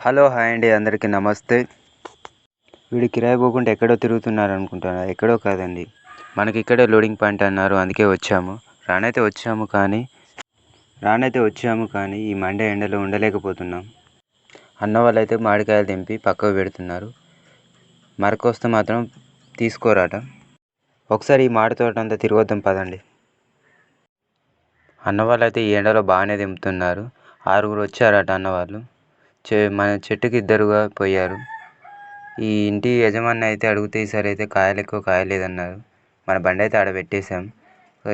Hello hi అండి, అందరికీ నమస్తే. వీడు కిరాయి పోకుండా ఎక్కడో తిరుగుతున్నారు అనుకుంటున్నా. ఎక్కడో కాదండి, మనకి ఇక్కడే లోడింగ్ పాయింట్ అన్నారు, అందుకే వచ్చాము. రానైతే వచ్చాము కానీ ఈ మండే ఎండలో ఉండలేకపోతున్నాం. అన్న వాళ్ళైతే మామిడికాయలు తెంపి పక్కకు పెడుతున్నారు. మరకొస్తే మాత్రం తీసుకోరాట. ఒకసారి ఈ మామిడి తోట అంతా తిరగొద్దాం పదండి. అన్న వాళ్ళు అయితే ఈ ఎండలో బాగానే తెంపుతున్నారు. 6 వచ్చారట అన్నవాళ్ళు. మన చెట్టుకి 2గా పోయారు. ఈ ఇంటి యజమాని అయితే అడిగితే ఈసారి అయితే కాయలు ఎక్కువ కాయలేదన్నారు. మన బండి అయితే ఆడ పెట్టేశాం.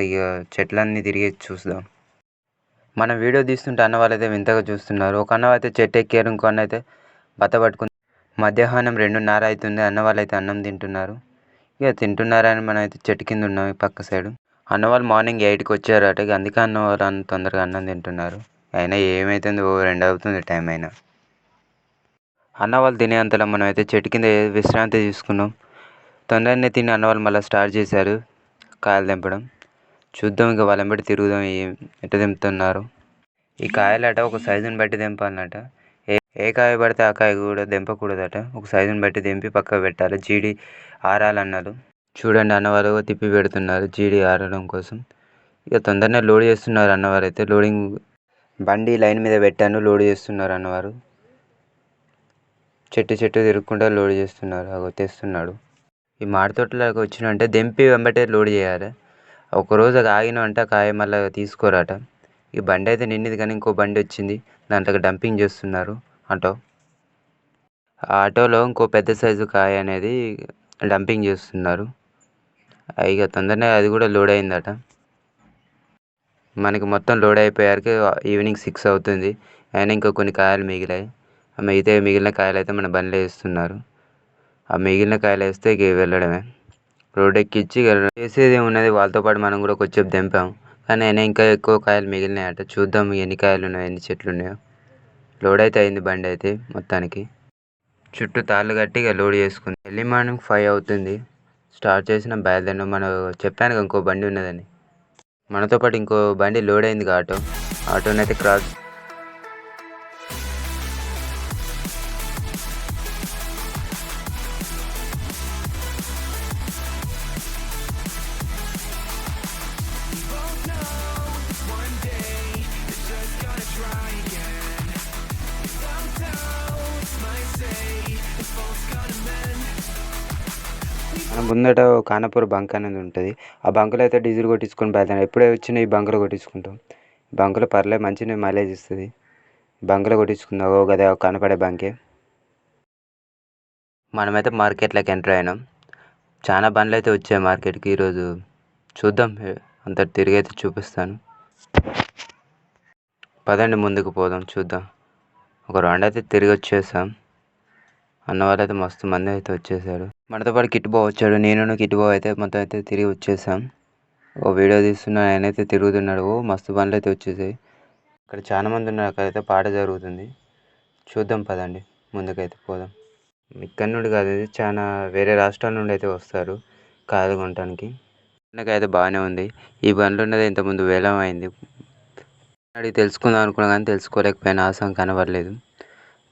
ఇక చెట్లన్నీ తిరిగి చూద్దాం. మనం వీడియో తీస్తుంటే అన్న వాళ్ళైతే వింతగా చూస్తున్నారు. ఒక అన్న అయితే చెట్టు ఎక్కారు, ఇంకో అన్న అయితే బత్త పట్టుకుని. మధ్యాహ్నం 2:30 అవుతుంది. అన్న వాళ్ళు అయితే అన్నం తింటున్నారు. ఇక తింటున్నారని మనం అయితే చెట్టు కింద ఉన్నాం ఈ పక్క సైడు. అన్న వాళ్ళు మార్నింగ్ 8కి వచ్చారట. ఇక అందుకే అన్న వాళ్ళు తొందరగా అన్నం తింటున్నారు. అయినా ఏమవుతుంది, 2 అవుతుంది టైం అయినా. అన్న వాళ్ళు తినేంతలో మనం అయితే చెట్టు కింద విశ్రాంతి తీసుకున్నాం. తొందరనే తిని అన్న వాళ్ళు మళ్ళీ స్టార్ట్ చేశారు కాయలు తెంపడం. చూద్దాం, ఇక వాళ్ళని బట్టి తిరుగుదాం ఎట్ట తెంపుతున్నారు. ఈ కాయలట ఒక సైజుని బట్టి తెంపాలన్నట. ఏ కాయ పడితే ఆ కాయ కూడా తెంపకూడదట. ఒక సైజుని బట్టి తెంపి పక్కకు పెట్టాలి. జీడి ఆరాలన్నారు. చూడండి, అన్నవారు తిప్పి పెడుతున్నారు జీడి ఆరడం కోసం. ఇక తొందరనే లోడ్ చేస్తున్నారు అన్నవారు అయితే. లోడింగ్ బండి లైన్ మీద పెట్టాను, లోడ్ చేస్తున్నారు అన్నవారు. చెట్టు తిరుగుకుంటూ లోడ్ చేస్తున్నారు. అగో తెస్తున్నాడు. ఈ మామిడి తోటలోకి వచ్చినంటే దెంపి వెంబటే లోడ్ చేయాలి. ఒకరోజు అది ఆగినంటే కాయ మళ్ళీ తీసుకోరాట. ఈ బండి అయితే నిండింది కానీ ఇంకో బండి వచ్చింది, దాంట్లోకి డంపింగ్ చేస్తున్నారు ఆటో. ఆ ఆటోలో ఇంకో పెద్ద సైజు కాయ అనేది డంపింగ్ చేస్తున్నారు. ఇక తొందరనే అది కూడా లోడ్ అయిందట. మనకి మొత్తం లోడ్ అయిపోయారికి ఈవినింగ్ 6 అవుతుంది. అయినా ఇంకా కొన్ని కాయలు మిగిలాయి. మిగిలిన కాయలు అయితే మన బండిలో వేస్తున్నారు. ఆ మిగిలిన కాయలు వేస్తే ఇక వెళ్ళడమే. రోడ్ ఎక్కించి వేసేది ఏమున్నది, వాళ్ళతో పాటు మనం కూడా కొంచెం తెంపాం. కానీ అయినా ఇంకా ఎక్కువ కాయలు మిగిలినాయట. చూద్దాం ఎన్ని కాయలు ఉన్నాయో, ఎన్ని చెట్లు ఉన్నాయో. లోడ్ అయితే అయింది బండి అయితే మొత్తానికి. చుట్టూ తాళ్ళు కట్టి ఇక లోడ్ చేసుకుంది. ఎర్లీ మార్నింగ్ 5 అవుతుంది. స్టార్ట్ చేసిన బయలుదేరిన. మనం చెప్పాను ఇంకో బండి ఉన్నదని. మనతో పాటు ఇంకో బండి లోడ్ అయింది ఆటోనైతే క్రాస్. మన ముందట ఖానాపూర్ బంక్ అనేది ఉంటుంది. ఆ బంకులో అయితే డీజిల్ కొట్టించుకొని బయలుదేరాం. ఎప్పుడే వచ్చినా ఈ బంకులో కొట్టించుకుంటాం. బంకులో పర్లేదు మంచిగా మైలేజ్ ఇస్తుంది. బంకులో కొట్టించుకుందాం. కదా కనపడే బంకే. మనమైతే మార్కెట్లోకి ఎంటర్ అయినాం. చాలా బండ్లు అయితే వచ్చాయి మార్కెట్కి ఈరోజు. చూద్దాం, అంత తిరిగి అయితే చూపిస్తాను. పదండి ముందుకు పోదాం, చూద్దాం. ఒక రౌండ్ అయితే తిరిగి వచ్చేసాం. అన్న వాళ్ళు అయితే మస్తు మంది అయితే వచ్చేసారు. మనతో పాటు కిట్టు బావ వచ్చాడు. నేను కిట్టు బావ అయితే మొత్తం అయితే తిరిగి వచ్చేసాం. ఓ వీడియో తీస్తున్నా, ఆయన అయితే తిరుగుతున్నాడు. మస్తు బండ్లు అయితే వచ్చేసాయి. ఇక్కడ చాలా మంది ఉన్నారు. అక్కడైతే పాట జరుగుతుంది. చూద్దాం పదండి, ముందుకైతే పోదాం. ఇక్కడ నుండి కాదు, ఇది చాలా వేరే రాష్ట్రాల నుండి అయితే వస్తారు కాయలు కొనడానికి. అయితే బాగానే ఉంది. ఈ బండ్లు ఉన్నది ఇంతకుముందు వేలం అయింది. అడిగి తెలుసుకుందాం అనుకున్నా కానీ తెలుసుకోలేకపోయినా, ఆసం కనబడలేదు.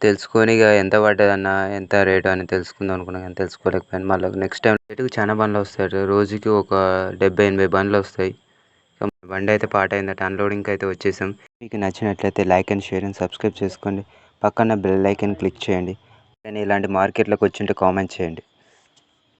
తెలుసుకొని ఇక ఎంత పడ్డదన్న, ఎంత రేటు అని తెలుసుకుందాం అనుకున్నా కానీ తెలుసుకోలేకపోయాను. మళ్ళీ నెక్స్ట్ టైం రేటుకి చాలా బండ్లు వస్తాయి. రోజుకి ఒక 70-80 బండ్లు వస్తాయి. బండి అయితే పాట అయిందట. అన్లోడింగ్కి అయితే వచ్చేసాం. మీకు నచ్చినట్లయితే like and share and subscribe చేసుకోండి. పక్కన బెల్ ఐకాన్ క్లిక్ చేయండి. కానీ ఇలాంటి మార్కెట్లోకి వచ్చింటే కామెంట్ చేయండి.